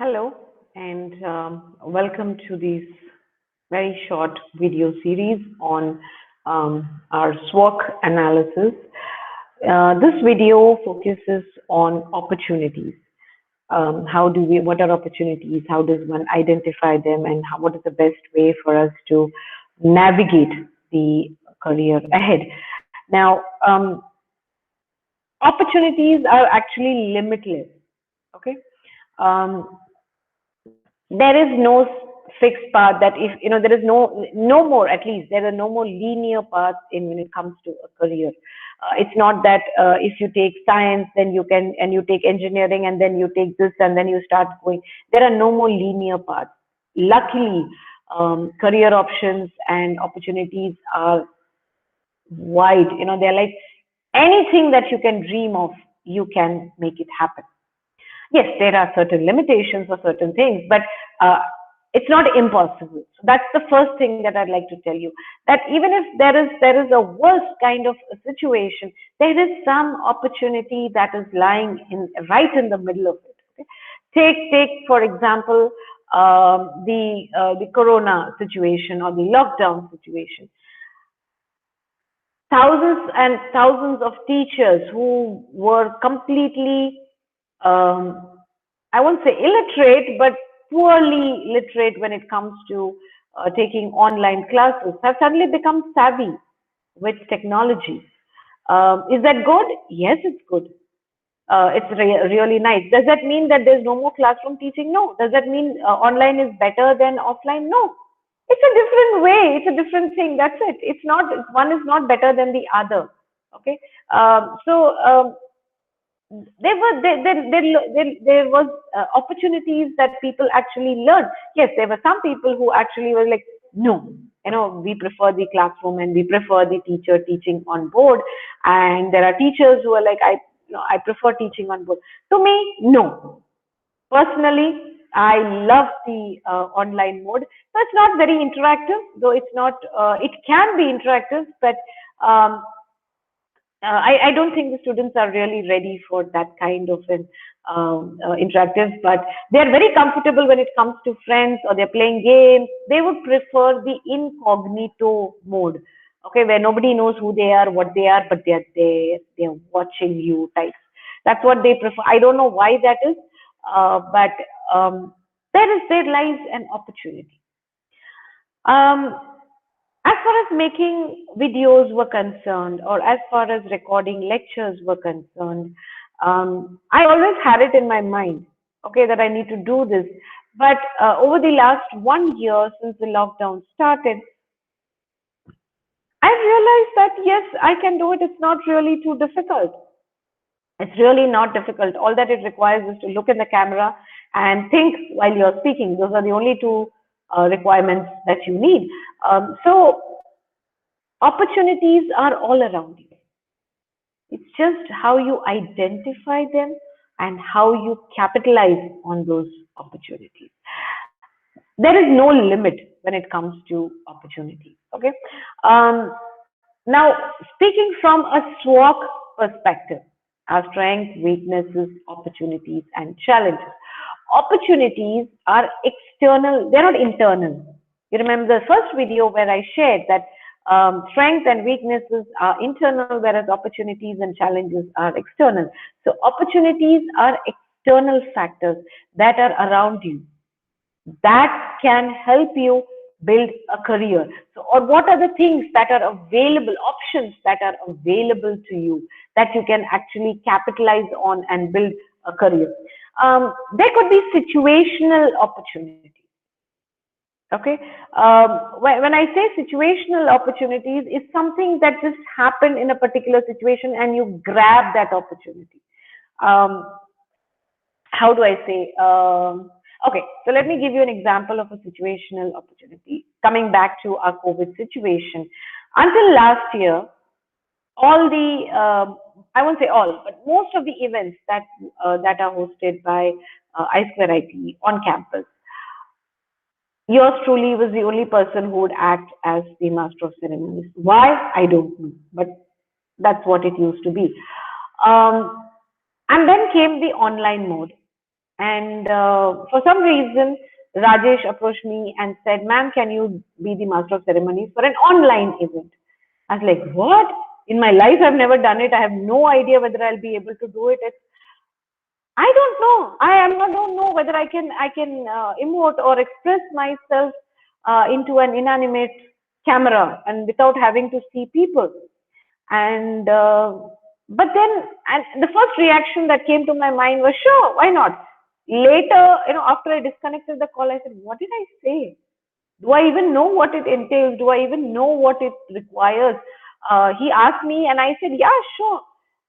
Hello, and welcome to this very short video series on our SWOT analysis. This video focuses on opportunities. What are opportunities? How does one identify them, and what is the best way for us to navigate the career ahead? Now, opportunities are actually limitless. Okay. Um, there is no fixed path that if there is no more, at least there are no more linear paths in when it comes to a career. It's not that if you take science then you can, and you take engineering and then you take this and then you start going. There are no more linear paths. Luckily, career options and opportunities are wide. They're like anything that you can dream of, you can make it happen. Yes, there are certain limitations for certain things, but it's not impossible. So that's the first thing that I'd like to tell you. That even if there is a worse kind of a situation, there is some opportunity that is lying right in the middle of it. Okay? Take for example the corona situation or the lockdown situation. Thousands and thousands of teachers who were completely I won't say illiterate, but poorly literate when it comes to taking online classes have suddenly become savvy with technology. Is that good? Yes, it's good. Really nice. Does that mean that there's no more classroom teaching? No. Does that mean online is better than offline? No. It's a different way. It's a different thing. That's it. It's not, one is not better than the other. Okay. So there was opportunities that people actually learned. Yes, there were some people who actually were like, no, we prefer the classroom and we prefer the teacher teaching on board. And there are teachers who are like, I prefer teaching on board. To me, no. Personally, I love the online mode. So it's not very interactive, though it's not. It can be interactive, but um, I don't think the students are really ready for that kind of an interactive, but they're very comfortable when it comes to friends or they're playing games. They would prefer the incognito mode, okay, where nobody knows who they are, what they are, but they're there, they're watching you types. That's what they prefer. I don't know why that is, but there lies an opportunity. Um, as far as making videos were concerned, or as far as recording lectures were concerned, I always had it in my mind, okay, that I need to do this. But over the last 1 year since the lockdown started, I realized that yes, I can do it. It's not really too difficult. It's really not difficult. All that it requires is to look in the camera and think while you're speaking. Those are the only two requirements that you need. So opportunities are all around you. It's just how you identify them and how you capitalize on those opportunities. There is no limit when it comes to opportunities. Okay. Now, speaking from a SWOT perspective, our strengths, weaknesses, opportunities, and challenges. Opportunities are external, they're not internal. You remember the first video where I shared that strengths and weaknesses are internal, whereas opportunities and challenges are external. So, opportunities are external factors that are around you that can help you build a career. So, or what are the things that are available, options that are available to you that you can actually capitalize on and build a career? There could be situational opportunities. Okay. When I say situational opportunities, it's something that just happened in a particular situation and you grab that opportunity. Um, how do I say? Okay, so let me give you an example of a situational opportunity. Coming back to our COVID situation, until last year, all the I won't say all, but most of the events that are hosted by I Square IT on campus, yours truly was the only person who would act as the master of ceremonies. Why? I don't know, but that's what it used to be. Um, and then came the online mode. And for some reason, Rajesh approached me and said, "Ma'am, can you be the master of ceremonies for an online event?" I was like, "What? In my life, I've never done it. I have no idea whether I'll be able to do it. I don't know. don't know whether I can emote or express myself into an inanimate camera and without having to see people. And but then, and the first reaction that came to my mind was, sure, why not? Later, after I disconnected the call, I said, what did I say? Do I even know what it entails? Do I even know what it requires? He asked me, and I said, yeah, sure.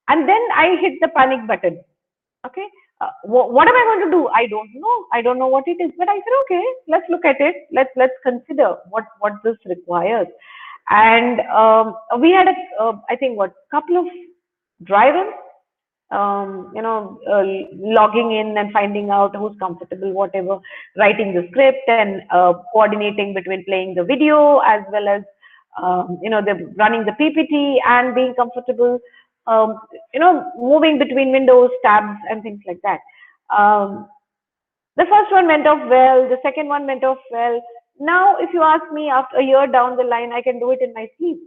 And then I hit the panic button. Okay. What am I going to do? I don't know. I don't know what it is. But I said, okay, let's look at it. Let's consider what this requires. And we had I think what couple of drivers, logging in and finding out who's comfortable, whatever, writing the script and coordinating between playing the video as well as, the running the PPT and being comfortable, moving between windows, tabs, and things like that. Um, the first one went off well, the second one went off well. Now, if you ask me after a year down the line, I can do it in my sleep.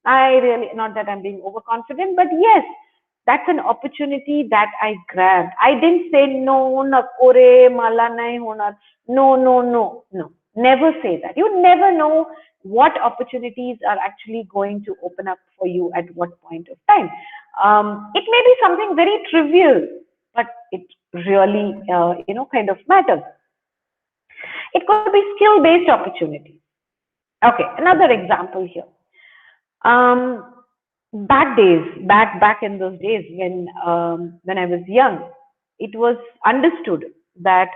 I really, not that I'm being overconfident, but yes, that's an opportunity that I grabbed. I didn't say, no, nakore, mala nahi honar. No, no, no, no. Never say that. You never know what opportunities are actually going to open up for you at what point of time. It may be something very trivial, but it really, kind of matters. It could be skill-based opportunities. Okay, another example here. Um, back in those days when I was young, it was understood that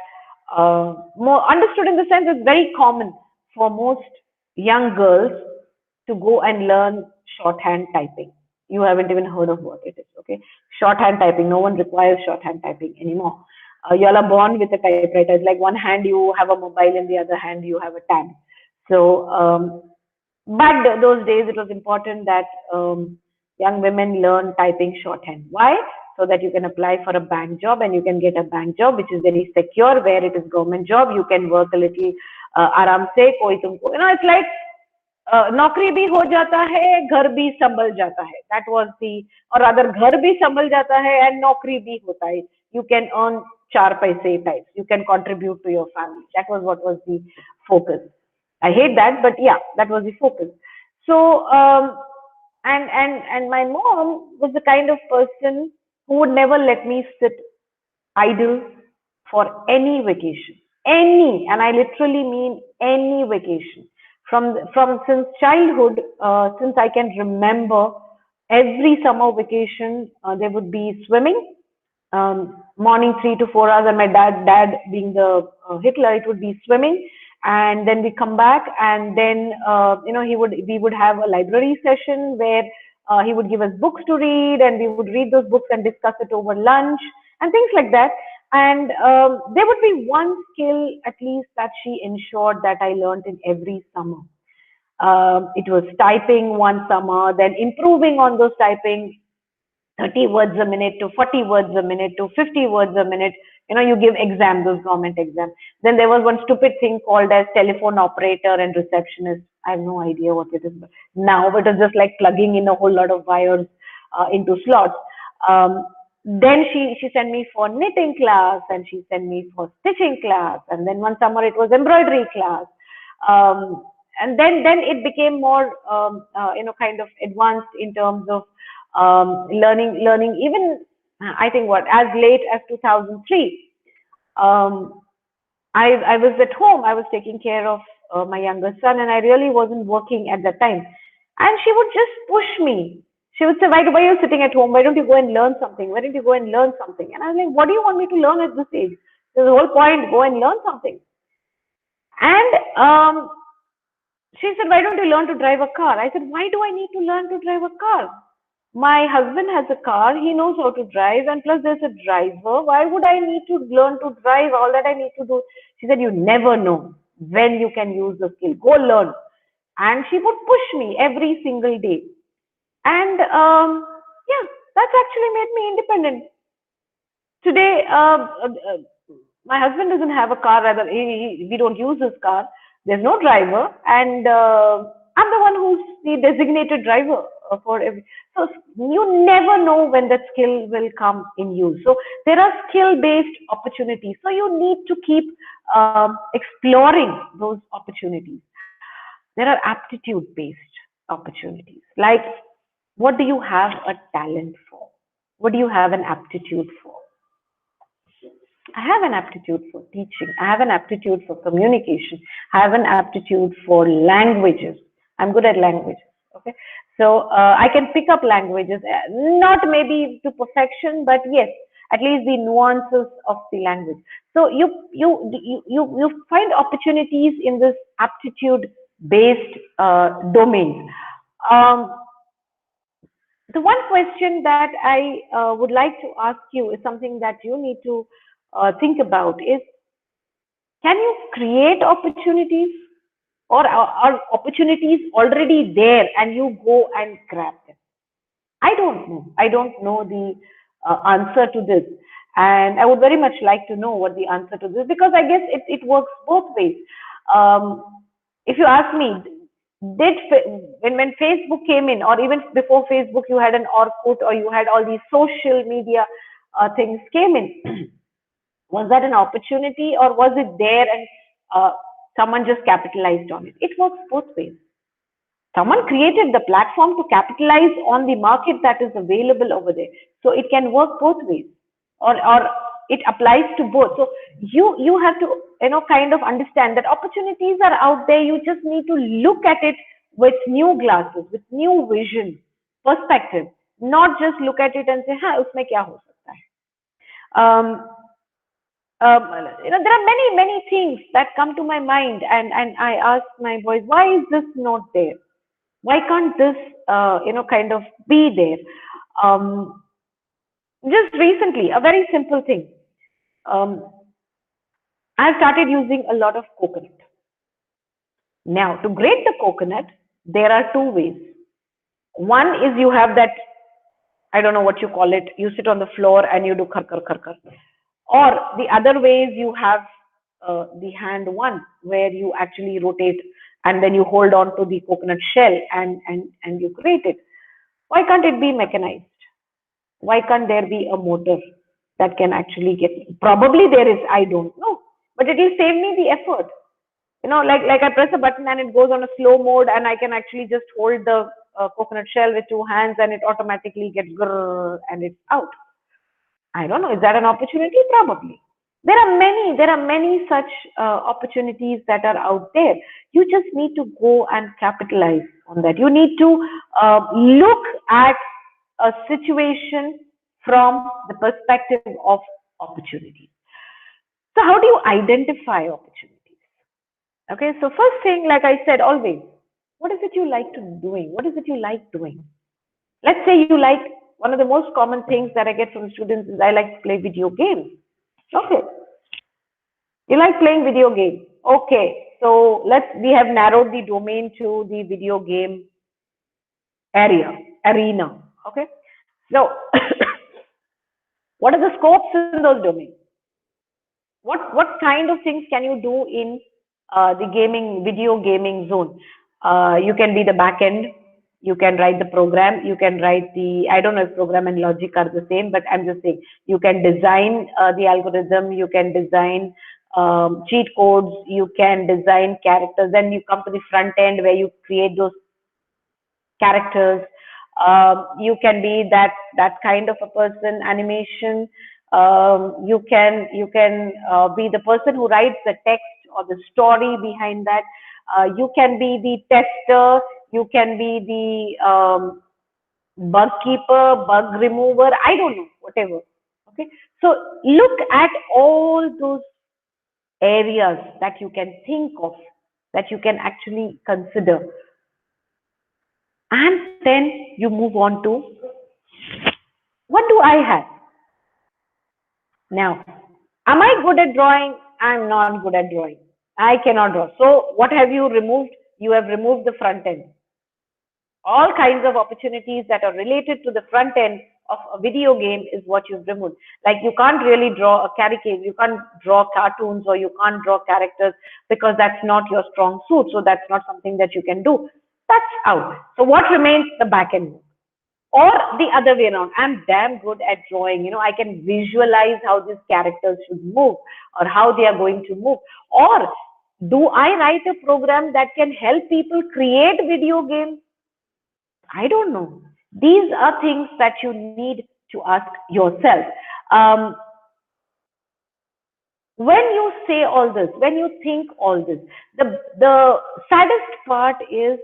more understood in the sense it's very common for most young girls to go and learn shorthand typing. You haven't even heard of what it is, okay? Shorthand typing. No one requires shorthand typing anymore. You all are born with a typewriter. It's like one hand you have a mobile, and the other hand you have a tab. So but those days it was important that young women learn typing shorthand. Why? So that you can apply for a bank job and you can get a bank job which is very secure, where it is government job. You can work a little आराम से कोई तुमको it's like नौकरी भी हो जाता है घर भी संभल जाता है that was the or rather घर भी संभल जाता है and नौकरी भी होता है you can earn चार पैसे types you can contribute to your family that was what was the focus. I hate that, but yeah, that was the focus. So, and my mom was the kind of person who would never let me sit idle for any vacation, any, and I literally mean any vacation. From since childhood, since I can remember, every summer vacation there would be swimming, morning 3 to 4 hours, and my dad being the Hitler, it would be swimming, and then we come back, and then we would have a library session where he would give us books to read, and we would read those books and discuss it over lunch and things like that. And there would be one skill at least that she ensured that I learned in every summer. It was typing one summer, then improving on those typing 30 words a minute to 40 words a minute to 50 words a minute. You give exam, those government exams. Then there was one stupid thing called as telephone operator and receptionist. I have no idea what it is now, but it's just like plugging in a whole lot of wires into slots. Then she sent me for knitting class, and she sent me for stitching class, and then one summer it was embroidery class. And then it became more kind of advanced in terms of learning even I think what as late as 2003. um, I was at home. I was taking care of my younger son, and I really wasn't working at that time. And she would just push me. She would say, why are you sitting at home? Why don't you go and learn something? Why don't you go and learn something? And I was like, what do you want me to learn at this age? There's the whole point, go and learn something. And she said, why don't you learn to drive a car? I said, why do I need to learn to drive a car? My husband has a car, he knows how to drive, and plus there's a driver. Why would I need to learn to drive? All that I need to do. She said, you never know when you can use the skill. Go learn. And she would push me every single day. And yeah, that's actually made me independent. Today, My husband doesn't have a car, rather, we don't use his car. There's no driver, and I'm the one who's the designated driver for every. So you never know when that skill will come in use. So there are skill-based opportunities. So you need to keep exploring those opportunities. There are aptitude-based opportunities. Like, what do you have a talent for? What do you have an aptitude for? I have an aptitude for teaching. I have an aptitude for communication. I have an aptitude for languages. I'm good at languages. Okay. So I can pick up languages, not maybe to perfection, but yes, at least the nuances of the language. So you find opportunities in this aptitude based domains. Um, the one question that I would like to ask you is something that you need to think about is, can you create opportunities, or are opportunities already there and you go and grab them? I don't know. I don't know the answer to this. And I would very much like to know what the answer to this, because I guess it works both ways. Um, if you ask me, when Facebook came in, or even before Facebook, you had an Orkut, or you had all these social media things came in. Was that an opportunity, or was it there and uh, someone just capitalized on it? It works both ways. Someone created the platform to capitalize on the market that is available over there. So it can work both ways, or it applies to both. So you have to, kind of understand that opportunities are out there. You just need to look at it with new glasses, with new vision, perspective, not just look at it and say, "Ha, usme kya ho sakta hai." There are many things that come to my mind, and I ask my boys, why is this not there? Why can't this, kind of be there? Um, just recently, a very simple thing. Um, I've started using a lot of coconut. Now, to grate the coconut, there are two ways. One is you have that, I don't know what you call it. You sit on the floor and you do kar kar kar kar. Or the other way is you have the hand one, where you actually rotate and then you hold on to the coconut shell and you grate it. Why can't it be mechanized? Why can't there be a motor that can actually get? Probably there is, I don't know, but it will save me the effort. Like I press a button and it goes on a slow mode, and I can actually just hold the coconut shell with two hands, and it automatically gets grrr and it's out. I don't know. Is that an opportunity? Probably. There are many such opportunities that are out there. You just need to go and capitalize on that. You need to look at a situation from the perspective of opportunities. So how do you identify opportunities? Okay, so first thing, like I said, always, what is it you like to doing? What is it you like doing? Let's say you like, one of the most common things that I get from students is, I like to play video games. Okay, you like playing video games. Okay, so we have narrowed the domain to the video game arena. Okay, so what are the scopes in those domains? What kind of things can you do in the video gaming zone? You can be the back end. You can write the program. You can write the, I don't know if program and logic are the same, but I'm just saying, you can design the algorithm. You can design cheat codes. You can design characters. Then you come to the front end, where you create those characters. You can be that kind of a person. Animation. You can be the person who writes the text or the story behind that. You can be the tester. You can be the bug keeper, bug remover. I don't know, whatever. Okay. So look at all those areas that you can think of, that you can actually consider, and then you move on to, what do I have now? Am I good at drawing? I'm not good at drawing. I cannot draw. So what have you removed? You have removed the front end. All kinds of opportunities that are related to the front end of a video game is what you've removed. Like you can't really draw a caricature, you can't draw cartoons or you can't draw characters because that's not your strong suit. So that's not something that you can do. That's out. So what remains? The back end. Or the other way around, I'm damn good at drawing. I can visualize how these characters should move or how they are going to move. Or do I write a program that can help people create video games? I don't know. These are things that you need to ask yourself. Um, when you say all this, when you think all this, the saddest part is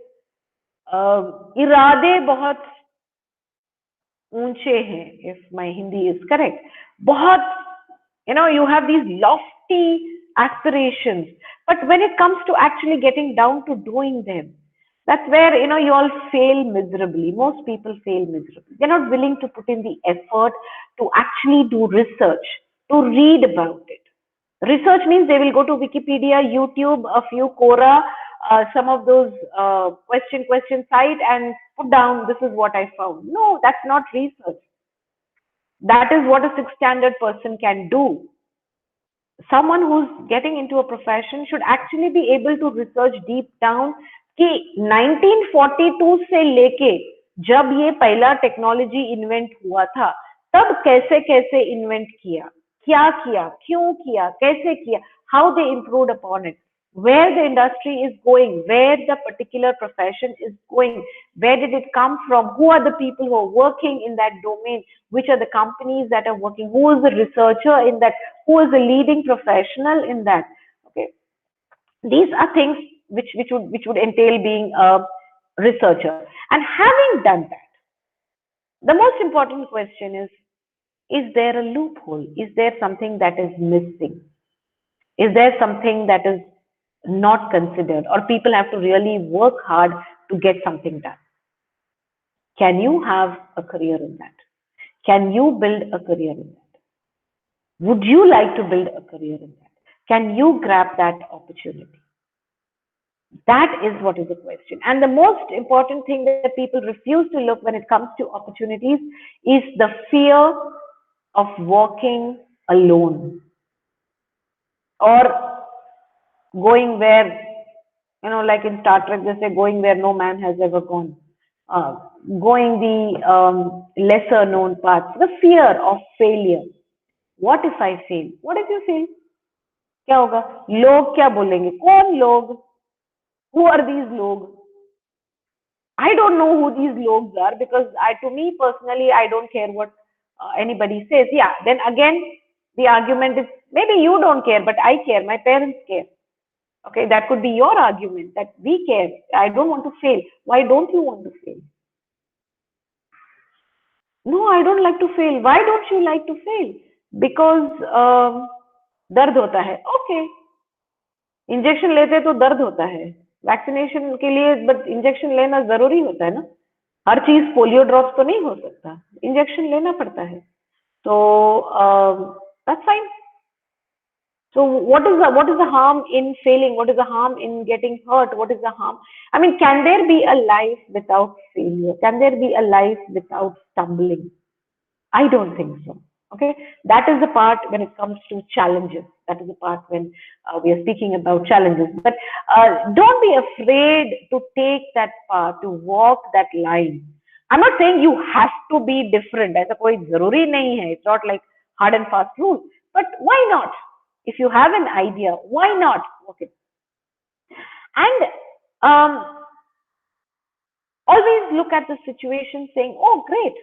इरादे बहुत ऊंचे हैं, if my Hindi is correct. बहुत, you have these lofty aspirations, but when it comes to actually getting down to doing them, that's where you all fail miserably. Most people fail miserably. They're not willing to put in the effort to actually do research, to read about it. Research means they will go to Wikipedia, YouTube, a few Quora, some of those question site and put down, this is what I found. No, that's not research. That is what a sixth standard person can do. Someone who's getting into a profession should actually be able to research deep down कि 1942 से लेके जब ये पहला technology invent हुआ था, तब कैसे कैसे इन्वेंट किया, क्या किया, क्यों किया, कैसे किया, how they improved upon it, where the industry is going, where the particular profession is going, where did it come from, who are the people who are working in that domain, which are the companies that are working, who is the researcher in that, who is the leading professional in that. Okay, these are things which would entail being a researcher. And having done that, the most important question is there a loophole? Is there something that is missing? Is there something that is not considered, or people have to really work hard to get something done? Can you have a career in that? Can you build a career in that? Would you like to build a career in that? Can you grab that opportunity? That is what is the question. And the most important thing that people refuse to look when it comes to opportunities is the fear of walking alone, or going where, like in Star Trek, they say going where no man has ever gone, going the lesser known paths, the fear of failure. What if I fail? What if you fail? क्या होगा? लोग क्या बोलेंगे? कौन लोग? Who are these log? I don't know who these logs are, because to me personally, I don't care what anybody says. Yeah, then again, the argument is maybe you don't care, but I care. My parents care. Okay, that could be your argument that we care. I don't want to fail. Why don't you want to fail? No, I don't like to fail. Why don't you like to fail? Because दर्द होता है. Okay, injection लेते तो दर्द होता है, vaccination के लिए, बट इंजेक्शन लेना जरूरी होता है ना. हर चीज पोलियो ड्रॉप्स तो नहीं हो सकता, इंजेक्शन लेना पड़ता है. तो that's fine. So what is the harm in failing? What is the harm in getting hurt? What is the harm? I mean, can there be a life without failure? Can there be a life without stumbling? I don't think so. Okay, that is the part when it comes to challenges. That is the part when we are speaking about challenges. But don't be afraid to take that path, to walk that line. I'm not saying you have to be different. ऐसा कोई जरूरी नहीं है. It's not like hard and fast rule. But why not? If you have an idea, why not? Okay. And always look at the situation saying, oh, great.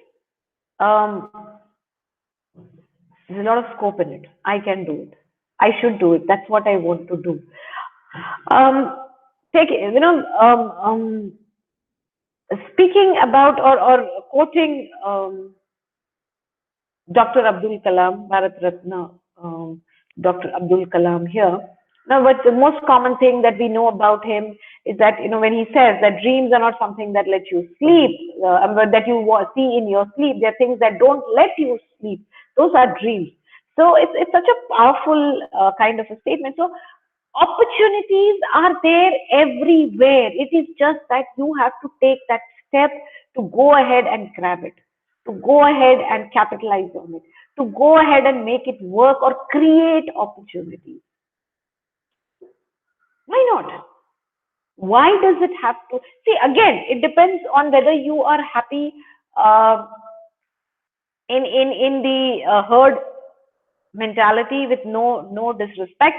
There's a lot of scope in it. I can do it. I should do it. That's what I want to do. Speaking about or quoting Dr. Abdul Kalam, Bharat Ratna, Dr. Abdul Kalam here. Now, but the most common thing that we know about him is that, when he says that dreams are not something that let you sleep, that you see in your sleep, they're things that don't let you sleep. Those are dreams. So it's such a powerful kind of a statement. So opportunities are there everywhere. It is just that you have to take that step to go ahead and grab it. to go ahead and capitalize on it, to go ahead and make it work or create opportunities. Why not? Why does it have to? See, again, it depends on whether you are happy uh, in the herd mentality, with no disrespect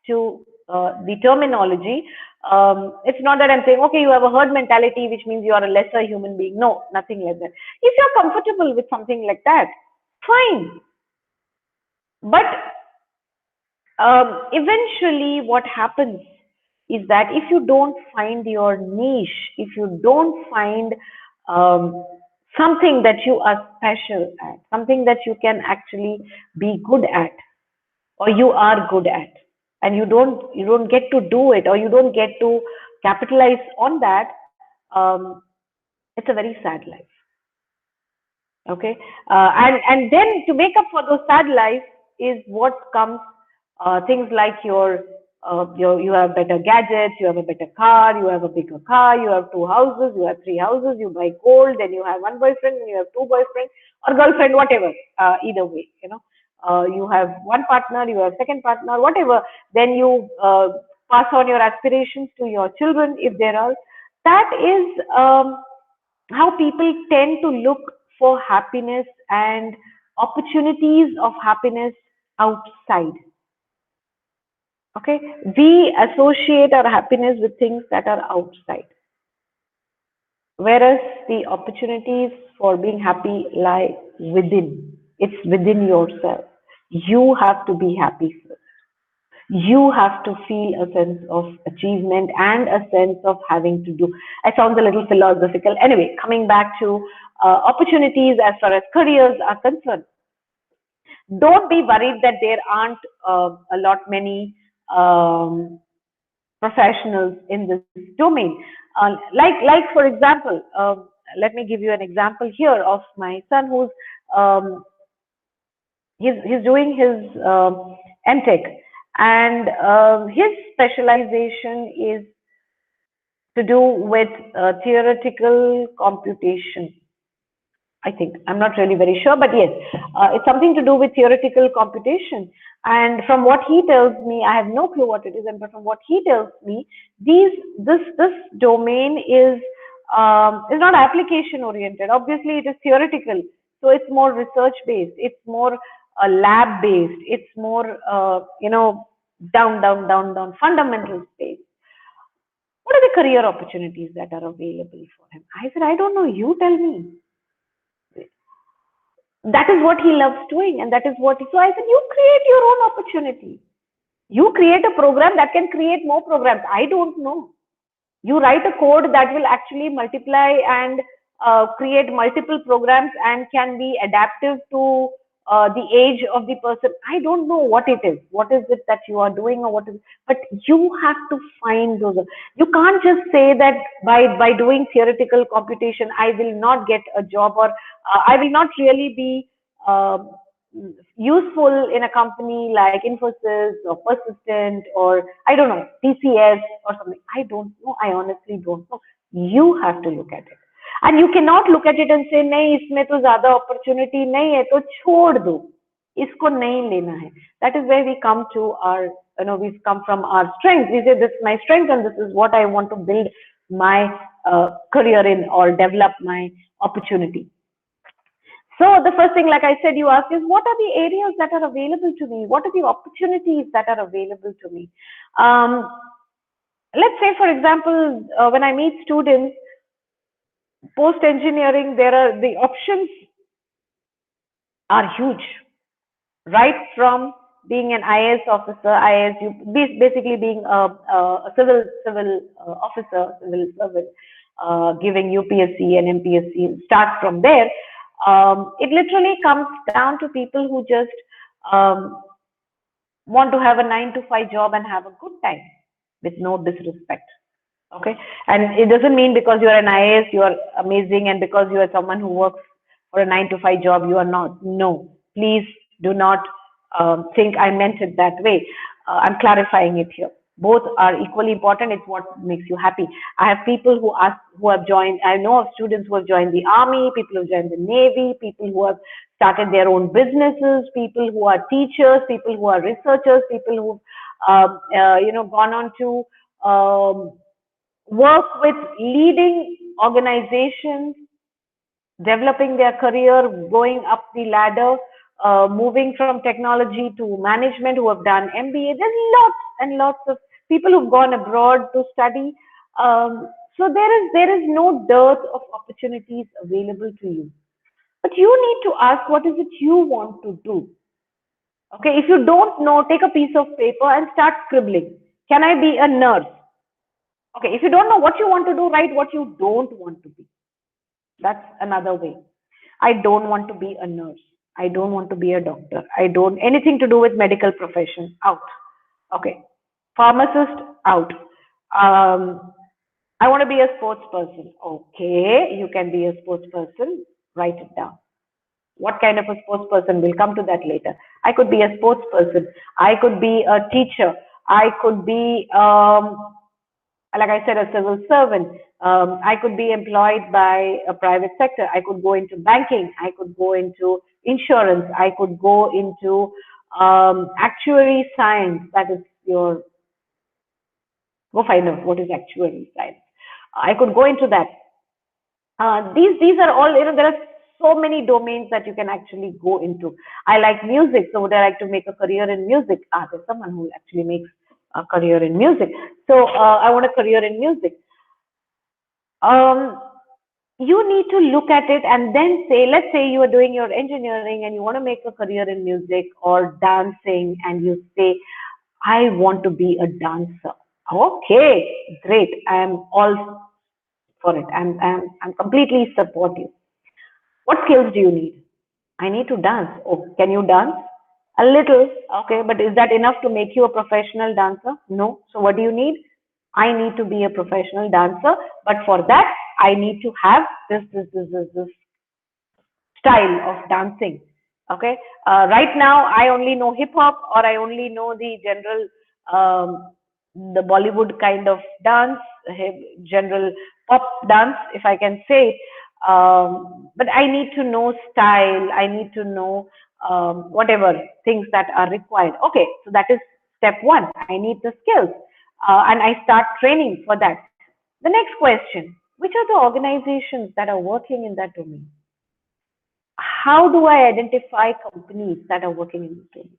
to the terminology. It's not that I'm saying, okay, you have a herd mentality, which means you are a lesser human being. No, nothing like that. If you're comfortable with something like that, fine. But eventually, what happens is that if you don't find your niche, if you don't find um, something that you are special at, something that you can actually be good at, or you are good at, and you don't get to do it, or you don't get to capitalize on that, um, it's a very sad life. Okay. And then to make up for those sad lives is what comes, things like you have better gadgets, you have a better car, you have a bigger car, you have two houses, you have three houses, you buy gold, then you have one boyfriend, then you have two boyfriends or girlfriend, whatever. Either way, you have one partner, you have second partner, whatever. Then you pass on your aspirations to your children, if there are. That is how people tend to look for happiness and opportunities of happiness outside. Okay, we associate our happiness with things that are outside, whereas the opportunities for being happy lie within. It's within yourself. You have to be happy first. You have to feel a sense of achievement and a sense of having to do. It sounds a little philosophical. Anyway, coming back to opportunities as far as careers are concerned, don't be worried that there aren't a lot many professionals in this domain. Like for example, let me give you an example here of my son who's um, he's doing his MTech, and his specialization is to do with theoretical computation. I think I'm not really very sure, but yes, it's something to do with theoretical computation. And from what he tells me, I have no clue what it is. And but from what he tells me, this domain is not application oriented. Obviously, it is theoretical, so it's more research based. It's more lab based. It's more down fundamentals based. What are the career opportunities that are available for him? I said, I don't know. You tell me. That is what he loves doing, and that is what so I said, you create your own opportunity. You create a program that can create more programs. I don't know. You write a code that will actually multiply and create multiple programs and can be adaptive to the age of the person. I don't know what it is. What is it that you are doing, or what is? But you have to find those. You can't just say that by doing theoretical computation, I will not get a job, or I will not really be useful in a company like Infosys or Persistent, or I don't know, TCS or something. I don't know. I honestly don't know. You have to look at it. And you cannot look at it and say, नहीं इसमें तो ज़्यादा opportunity नहीं है तो छोड़ दो, इसको नहीं लेना है. That is where we come to our, we've come from our strength. We say this is my strength and this is what I want to build my career in, or develop my opportunity. So the first thing, like I said, you asked is, what are the areas that are available to me? What are the opportunities that are available to me? Let's say, for example, when I meet students, post engineering, there are the options are huge, right from being an IAS officer, IAS, you basically being a civil officer, civil servant, giving UPSC and MPSC, start from there. It literally comes down to people who just um, want to have a 9 to 5 job and have a good time, with no disrespect. Okay, and it doesn't mean because you are an IAS you are amazing, and because you are someone who works for a 9 to 5 job you are not. No, please do not think I meant it that way. I'm clarifying it here. Both are equally important. It's what makes you happy. I have people who have joined, I know of students who have joined the army, people who have joined the navy, people who have started their own businesses, people who are teachers, people who are researchers, people who gone on to work with leading organizations, developing their career, going up the ladder, moving from technology to management, who have done MBA. There's lots and lots of people who've gone abroad to study. So there is no dearth of opportunities available to you. But you need to ask, what is it you want to do? Okay, if you don't know, take a piece of paper and start scribbling. Can I be a nurse? Okay, if you don't know what you want to do, write what you don't want to be. That's another way. I don't want to be a nurse. I don't want to be a doctor. I don't anything to do with medical profession. Out. Okay. Pharmacist out. I want to be a sports person. Okay, you can be a sports person. Write it down. What kind of a sports person? We'll come to that later. I could be a sports person. I could be a teacher. I could be like I said, a civil servant. I could be employed by a private sector. I could go into banking. I could go into insurance. I could go into actuary science. That is your, go find out what is actuary science. I could go into that. These are all, there are so many domains that you can actually go into. I like music, so would I like to make a career in music? There's someone who actually makes a career in music. So I want a career in music. Um, you need to look at it and then say, let's say you are doing your engineering and you want to make a career in music or dancing, and you say, I want to be a dancer. Okay, great. I am all for it. I'm completely supportive. What skills do you need? I need to dance. Oh, can you dance? A little. Okay, but is that enough to make you a professional dancer? No. So what do you need? I need to be a professional dancer, but for that, I need to have this style of dancing. Okay. Right now, I only know hip hop, or I only know the general, the Bollywood kind of dance, general pop dance, if I can say. But I need to know style. I need to know whatever things that are required. Okay. So that is step one. I need the skills. And I start training for that. The next question, which are the organizations that are working in that domain? How do I identify companies that are working in this domain?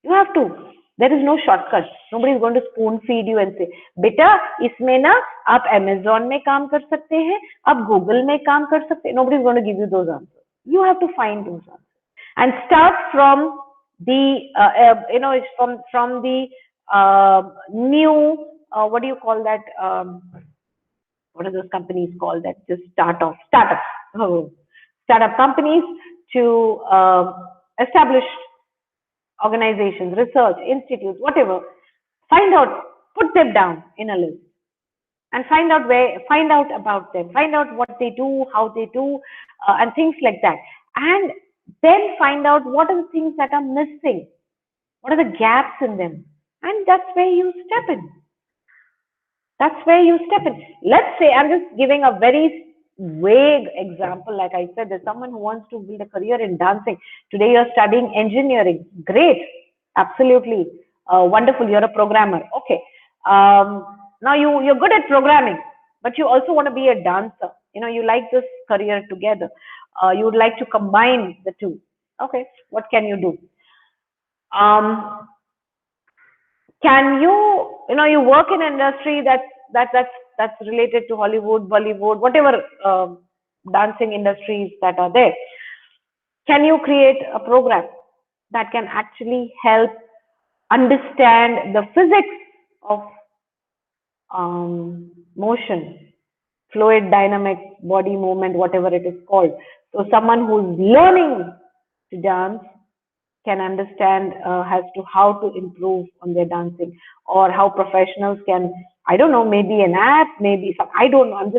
You have to. There is no shortcut. Nobody is going to spoon feed you and say, "Beta, इसमें ना आप Amazon में काम कर सकते हैं, आप Google में काम कर सकते हैं." Nobody is going to give you those answers. You have to find those answers and start from the from the new what do you call that? What are those companies called that just startups? Oh, startup companies to establish organizations, research institutes, whatever. Find out, put them down in a list, and find out about them, find out what they do, how they do, and things like that. And then find out what are the things that are missing, what are the gaps in them, and that's where you step in. That's where you step in. Let's say, I'm just giving a very vague example. Like I said, there's someone who wants to build a career in dancing. Today you're studying engineering. Great. Absolutely. Wonderful. You're a programmer. Okay. Now you're good at programming, but you also want to be a dancer. You like this career together. You would like to combine the two. Okay. What can you do? Can you work in an industry that's related to Hollywood, Bollywood, whatever dancing industries that are there? Can you create a program that can actually help understand the physics of motion, fluid dynamics, body movement, whatever it is called? So someone who's learning to dance can understand as to how to improve on their dancing, or how professionals can, I don't know, maybe an app, maybe some, I don't know.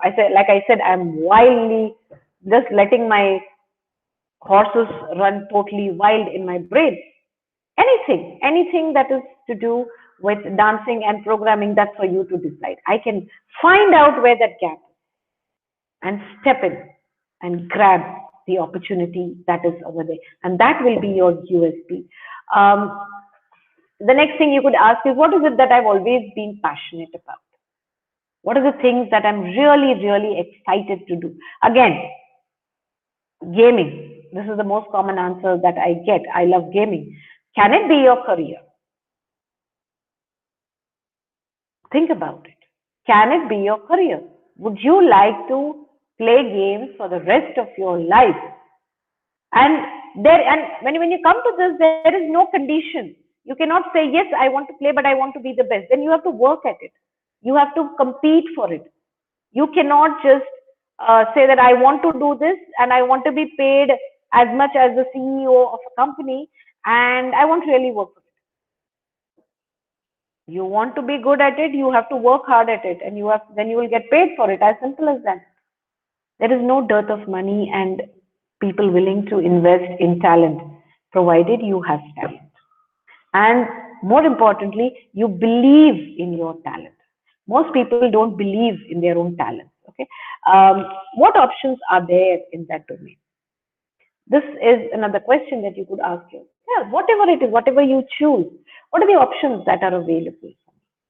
Like I said, I'm wildly just letting my horses run totally wild in my brain. Anything that is to do with dancing and programming, that's for you to decide. I can find out where that gap is and step in and grab the opportunity that is over there. And that will be your USP. Um, the next thing you could ask is, what is it that I've always been passionate about? What are the things that I'm really, really excited to do? Again, gaming. This is the most common answer that I get. I love gaming. Can it be your career? Think about it. Can it be your career? Would you like to play games for the rest of your life? And when you come to this, there is no condition. You cannot say, yes, I want to play, but I want to be the best. Then you have to work at it. You have to compete for it. You cannot just say that I want to do this and I want to be paid as much as the CEO of a company and I won't really work for it. You want to be good at it, you have to work hard at it, and then you will get paid for it. As simple as that. There is no dearth of money and people willing to invest in talent, provided you have talent. And more importantly, you believe in your talent. Most people don't believe in their own talents. Okay, what options are there in that domain? This is another question that you could ask you. Yeah, whatever it is, whatever you choose, what are the options that are available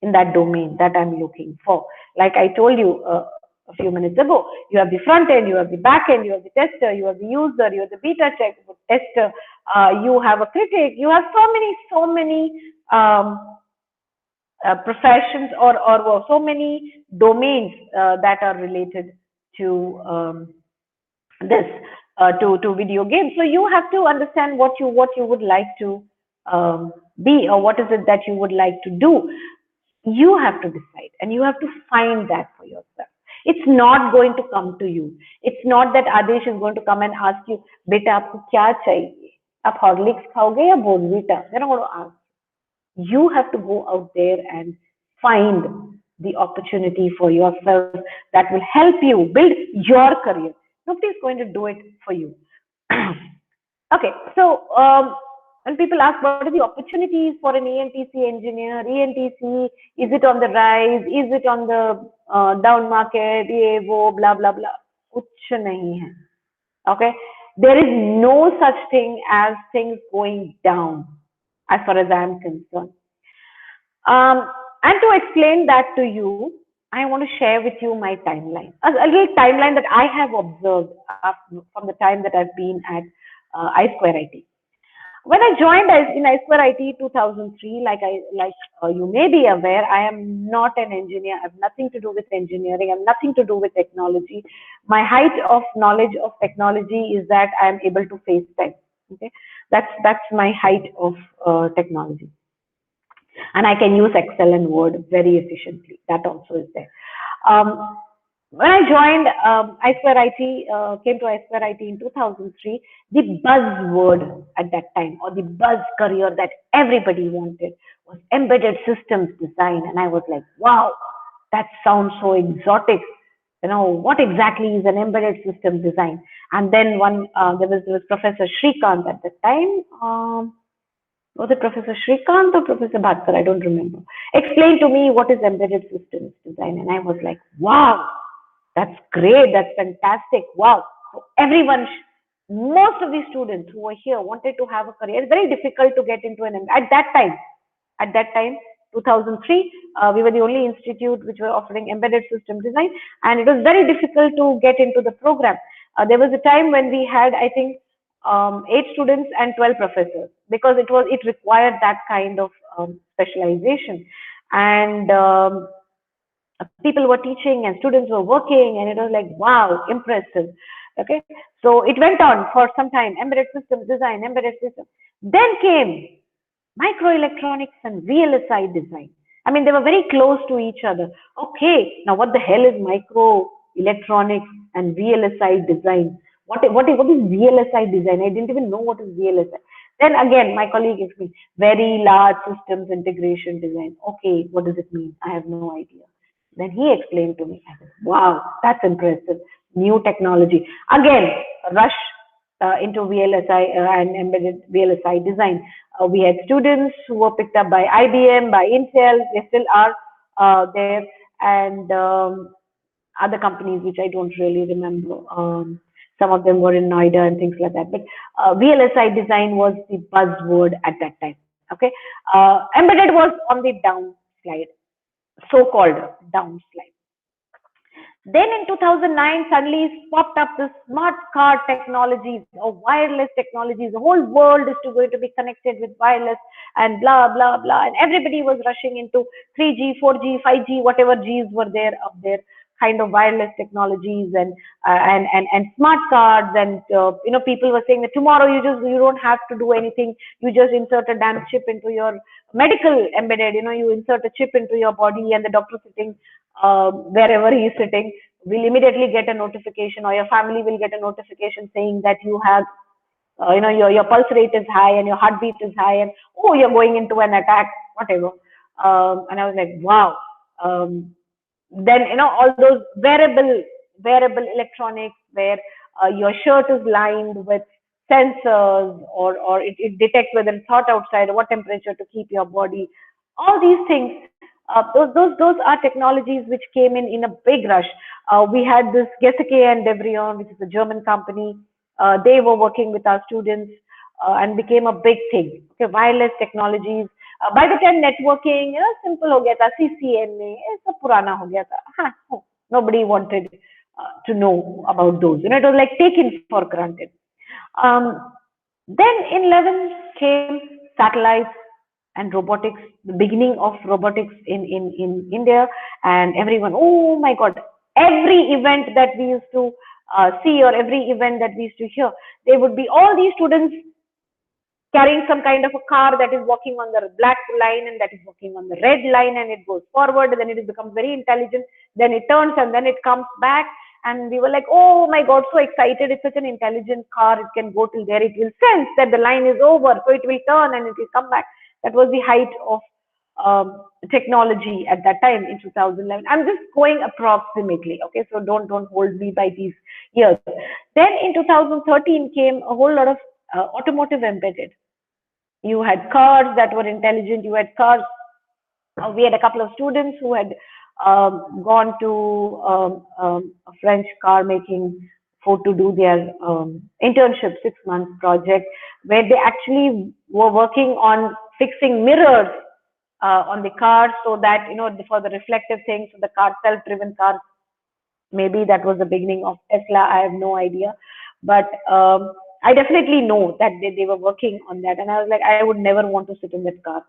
in that domain that I'm looking for? Like I told you a few minutes ago, you have the front end, you have the back end, you have the tester, you have the user, you have the beta tester, you have a critic, you have so many professions or so many domains that are related to this to video games. So you have to understand what you would like to be, or what is it that you would like to do. You have to decide and you have to find that for yourself. It's not going to come to you. It's not that Adesh is going to come and ask you, beta aapko kya chahiye? Aap Horlicks khaoge ya Bonvita? They're not going to ask. You have to go out there and find the opportunity for yourself that will help you build your career. Nobody's going to do it for you. Okay, so when people ask what are the opportunities for an E&TC engineer, E&TC, is it on the rise? Is it on the down market? Ye, wo, blah, blah, blah. Kuch nahi hai. Okay, there is no such thing as things going down as far as I am concerned. And to explain that to you, I want to share with you my timeline, a little timeline that I have observed from the time that I've been at I Square IT. When I joined in I Square IT 2003, like you may be aware, I am not an engineer. I have nothing to do with engineering. I have nothing to do with technology. My height of knowledge of technology is that I am able to face time. Okay, that's my height of technology, and I can use Excel and Word very efficiently. That also is there. Um, when I joined I Square IT, came to I Square IT in 2003, the buzzword at that time, or the buzz career that everybody wanted, was embedded systems design. And I was like, wow, that sounds so exotic. You know, what exactly is an embedded system design? And then there was Professor Shrikant at the time. Was it Professor Shrikant or Professor Bhatkar? I don't remember. Explain to me what is embedded systems design. And I was like, wow, that's great. That's fantastic. Wow. So everyone, most of the students who were here wanted to have a career. It's very difficult to get into at that time, 2003, we were the only institute which were offering embedded system design, and it was very difficult to get into the program. There was a time when we had, I think, 8 students and 12 professors, because it required that kind of specialization, and people were teaching and students were working, and it was like, wow, impressive. Okay, so it went on for some time, embedded systems design, embedded systems. Then came microelectronics and VLSI design. I mean, they were very close to each other. Okay, now what the hell is microelectronics and VLSI design? What is VLSI design? I didn't even know what is VLSI. Then again, my colleague explained, very large systems integration design. Okay, what does it mean? I have no idea. Then he explained to me. I said, wow, that's impressive. New technology. Again, rush. into VLSI and embedded VLSI design. We had students who were picked up by IBM, by Intel. They still are there, and other companies which I don't really remember. Some of them were in Noida and things like that. But VLSI design was the buzzword at that time. Okay, embedded was on the downslide, so-called downslide. Then in 2009, suddenly popped up this smart car technologies or wireless technologies. The whole world is going to be connected with wireless and blah, blah, blah. And everybody was rushing into 3G, 4G, 5G, whatever Gs were there up there, kind of wireless technologies and smart cards. And, people were saying that tomorrow you don't have to do anything. You just insert a damn chip into your medical embedded, you insert a chip into your body and the doctor sitting wherever he is sitting will immediately get a notification, or your family will get a notification saying that you have, your pulse rate is high and your heartbeat is high, and oh, you're going into an attack, whatever. And I was like, wow. Then all those wearable electronics where your shirt is lined with sensors, or it detects whether it's hot outside or what temperature to keep your body. All these things, those are technologies which came in a big rush. We had this Geseke and Devrient, which is a German company. They were working with our students and became a big thing. Okay, wireless technologies. By the time networking, simple हो गया था, CCNA, सब पुराना हो गया था. हाँ, nobody wanted to know about those. It was like taken for granted. Then in 11 came satellites and robotics, the beginning of robotics in India, and everyone, oh my God, every event that we used to see, or every event that we used to hear, there would be all these students carrying some kind of a car that is walking on the black line and that is walking on the red line, and it goes forward, and then it becomes very intelligent, then it turns and then it comes back, and we were like, oh my God, so excited, it's such an intelligent car, it can go till there, it will sense that the line is over, so it will turn and it will come back. That was the height of technology at that time in 2011. I'm just going approximately, okay, so don't hold me by these years. Then in 2013 came a whole lot of automotive embedded. You had cars that were intelligent, you had cars. We had a couple of students who had gone to a French car making for to do their internship 6 months project, where they actually were working on fixing mirrors on the car, so that for the reflective things, so the car, self-driven cars. Maybe that was the beginning of Tesla. I have no idea, but I definitely know that they were working on that, and I was like, I would never want to sit in that car.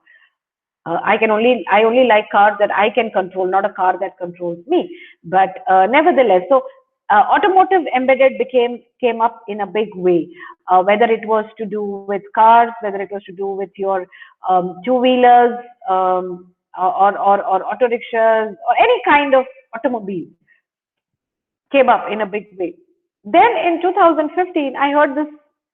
I only like cars that I can control, not a car that controls me. But nevertheless, so automotive embedded came up in a big way. Whether it was to do with cars, whether it was to do with your two-wheelers, or auto rickshaws, or any kind of automobile, came up in a big way. Then in 2015, I heard this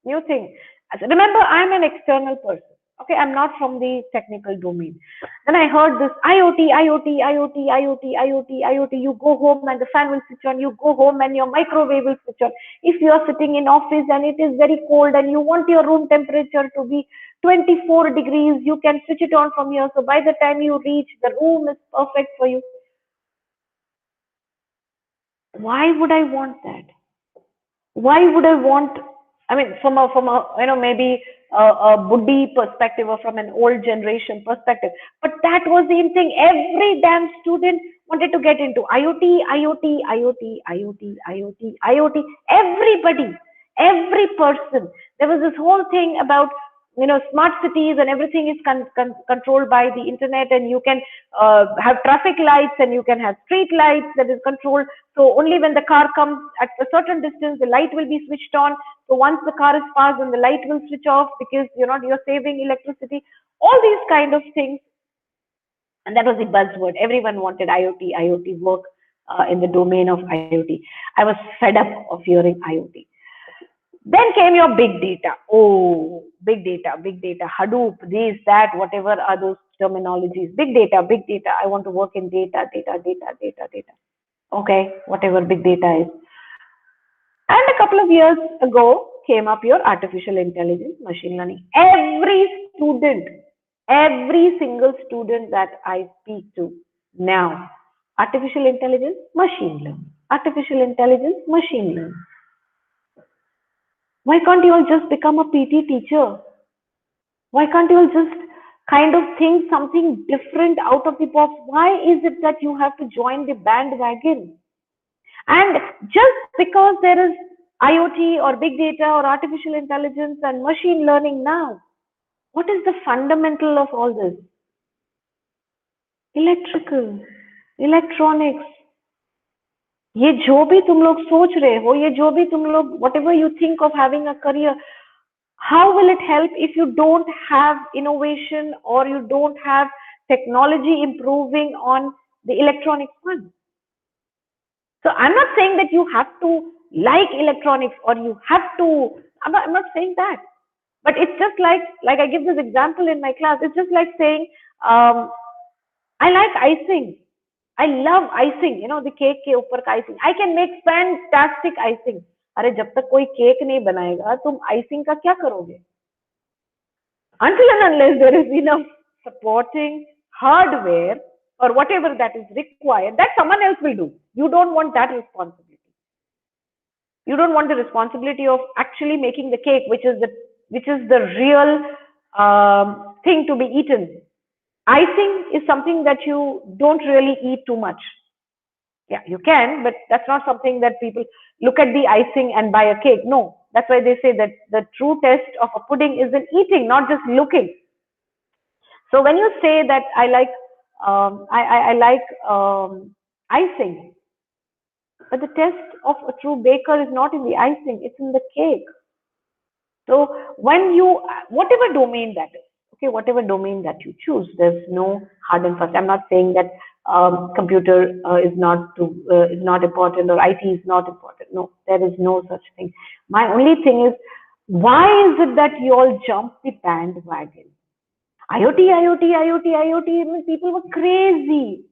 new thing. I said, remember, I'm an external person. Okay, I'm not from the technical domain. Then I heard this IoT, IoT, IoT, IoT, IoT, IoT. You go home and the fan will switch on. You go home and your microwave will switch on. If you are sitting in office and it is very cold and you want your room temperature to be 24 degrees, you can switch it on from here. So by the time you reach, the room is perfect for you. Why would I want that? Why would I want? I mean, from a maybe a Buddhi perspective, or from an old generation perspective, but that was the thing. Every damn student wanted to get into IoT, IoT, IoT, IoT, IoT, IoT. Everybody, every person. There was this whole thing about smart cities, and everything is controlled by the internet, and you can have traffic lights, and you can have street lights that is controlled. So only when the car comes at a certain distance, the light will be switched on. So once the car is passed, then the light will switch off, because you're saving electricity. All these kind of things, and that was the buzzword. Everyone wanted IoT, IoT work in the domain of IoT. I was fed up of hearing IoT. Then came your big data. Oh, big data, Hadoop, this, that, whatever are those terminologies. Big data, big data. I want to work in data. Okay, whatever big data is. And a couple of years ago came up your artificial intelligence, machine learning. Every single student that I speak to now, artificial intelligence, machine learning, artificial intelligence, machine learning. Why can't you all just become a PT teacher? Why can't you all just kind of think something different out of the box? Why is it that you have to join the bandwagon? And just because there is IoT or big data or artificial intelligence and machine learning now, what is the fundamental of all this? Electrical, electronics. ये जो भी तुम लोग सोच रहे हो, ये जो भी तुम लोग, whatever you think of having a career, how will it help if you don't have innovation or you don't have technology improving on the electronics one? So I'm not saying that you have to like electronics or you have to, I'm not saying that. But it's just like I give this example in my class. It's just like saying, I like icing. I love icing. You know, the cake के ऊपर का icing. I can make fantastic icing. अरे जब तक कोई cake नहीं बनाएगा, तुम icing का क्या करोगे? Until and unless there is enough supporting hardware or whatever that is required, that someone else will do. You don't want that responsibility. You don't want the responsibility of actually making the cake, which is the real thing to be eaten. Icing is something that you don't really eat too much. Yeah, you can, but that's not something that people look at the icing and buy a cake. No, that's why they say that the true test of a pudding is in eating, not just looking. So when you say that I like icing, but the test of a true baker is not in the icing; it's in the cake. So when you, whatever domain that is, okay, whatever domain that you choose, there's no hard and fast. I'm not saying that computer is not important or IT is not important. No, there is no such thing. My only thing is, why is it that you all jump the bandwagon? IoT, IoT, IoT, IoT means people were crazy.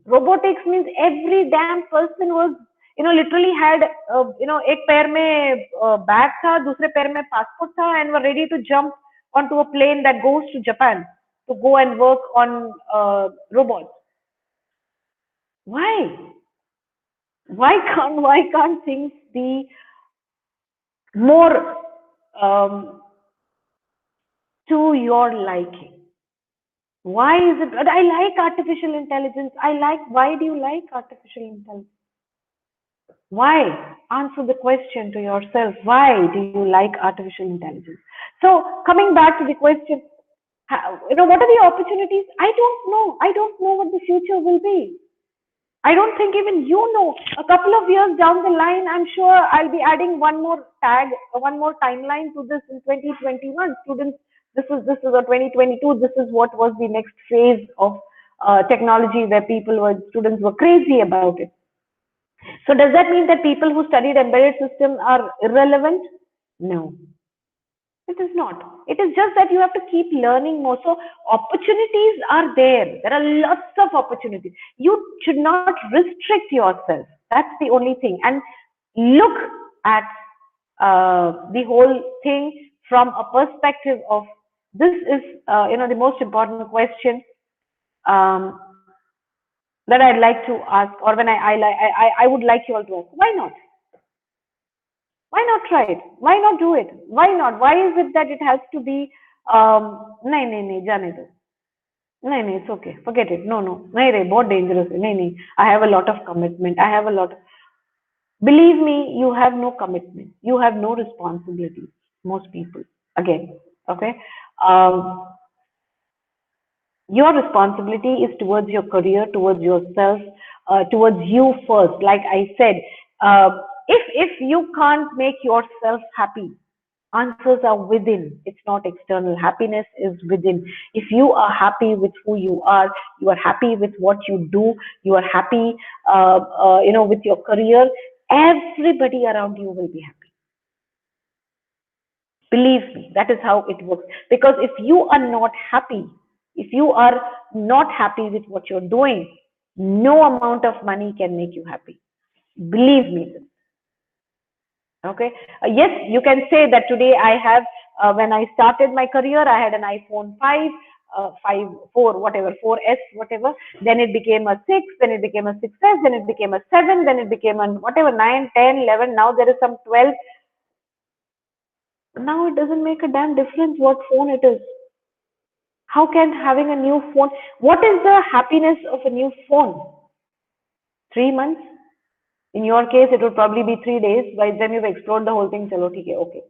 Robotics means every damn person was, literally had, एक पैर में bag था, दूसरे पैर में passport था, and were ready to jump onto a plane that goes to Japan to go and work on robots. Why? Why can't things be more to your liking? Why is it? I like artificial intelligence. Why do you like artificial intelligence? Why? Answer the question to yourself. Why do you like artificial intelligence? So, coming back to the question, what are the opportunities? I don't know. I don't know what the future will be. I don't think even you know. A couple of years down the line, I'm sure I'll be adding one more tag, one more timeline to this in 2021. Students, this is or 2022. This is what was the next phase of technology where students were crazy about it. So does that mean that people who studied embedded systems are irrelevant? No. It is not. It is just that you have to keep learning more. So opportunities are there. There are lots of opportunities. You should not restrict yourself. That's the only thing. And look at the whole thing from a perspective of this is, the most important question that I'd like to ask, or when I would like you all to ask. Why not? Why not try it? Why not do it? Why not? Why is it that it has to be, nahi, जाने दो. नहीं, it's okay. Forget it. No. नहीं रे, बहुत dangerous है. नहीं. I have a lot of commitment. Believe me, you have no commitment. You have no responsibility. Most people. Again, okay? Your responsibility is towards your career, towards yourself, towards you first. Like I said, if you can't make yourself happy, answers are within. It's not external. Happiness is within. If you are happy with who you are happy with what you do, you are happy, with your career, everybody around you will be happy. Believe me, that is how it works. Because if you are not happy with what you're doing, no amount of money can make you happy. Believe me. Okay. Yes, you can say that today I have, when I started my career, I had an iPhone 5, 5, 4, whatever, 4S, whatever. Then it became a 6, then it became a 6S, then it became a 7, then it became a whatever, 9, 10, 11. Now there is some 12. Now it doesn't make a damn difference what phone it is. How can having a new phone, what is the happiness of a new phone? 3 months? In your case, it would probably be 3 days. By then you've explored the whole thing. Chalo, theek hai, okay.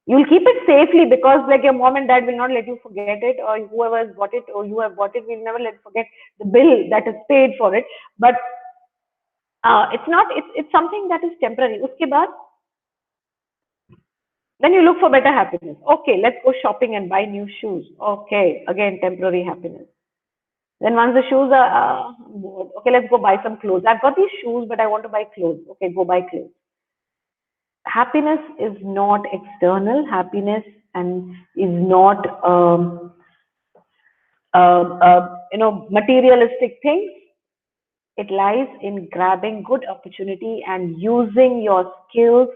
You'll keep it safely because like your mom and dad will not let you forget it, or whoever has bought it or you have bought it will never let you forget the bill that is paid for it. But it's not, it's something that is temporary. Uske baad, then you look for better happiness. Okay, let's go shopping and buy new shoes. Okay, again, temporary happiness. Then once the shoes are bored, okay, let's go buy some clothes. I've got these shoes, but I want to buy clothes. Okay, go buy clothes. Happiness is not external. Happiness and is not materialistic things. It lies in grabbing good opportunity and using your skills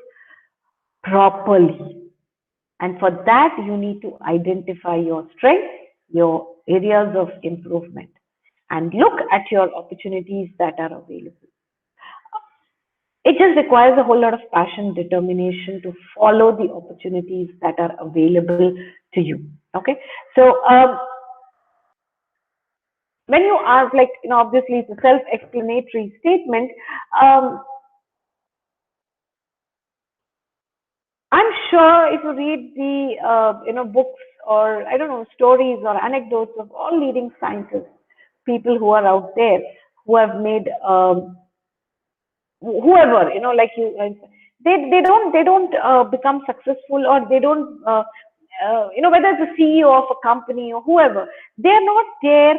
properly. And for that, you need to identify your strengths, your areas of improvement, and look at your opportunities that are available. It just requires a whole lot of passion, determination to follow the opportunities that are available to you. Okay. So, when you ask, like, obviously it's a self-explanatory statement. Um, I'm sure if you read the, books or, I don't know, stories or anecdotes of all leading scientists, people who are out there who have made, whoever, like you, they don't become successful, or they don't, whether it's a CEO of a company or whoever, they're not there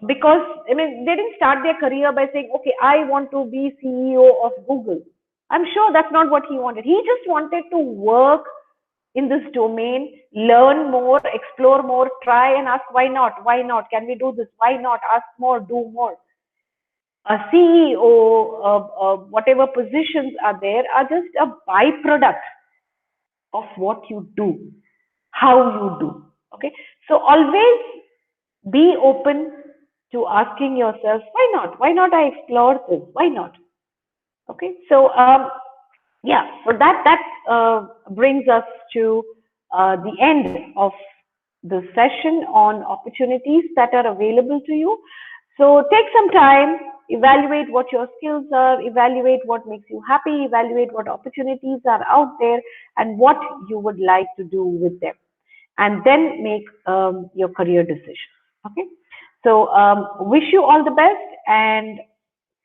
because, I mean, they didn't start their career by saying, okay, I want to be CEO of Google. I'm sure that's not what he wanted. He just wanted to work in this domain, learn more, explore more, try and ask why not? Why not? Can we do this? Why not? Ask more, do more. A CEO, whatever positions are there, are just a byproduct of what you do, how you do. Okay. So always be open to asking yourself, why not? Why not I explore this? Why not? Okay. So, yeah, so that brings us to the end of the session on opportunities that are available to you. So take some time, evaluate what your skills are, evaluate what makes you happy, evaluate what opportunities are out there, and what you would like to do with them, and then make your career decision. Okay. So wish you all the best and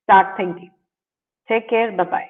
start thinking. Take care. Bye bye.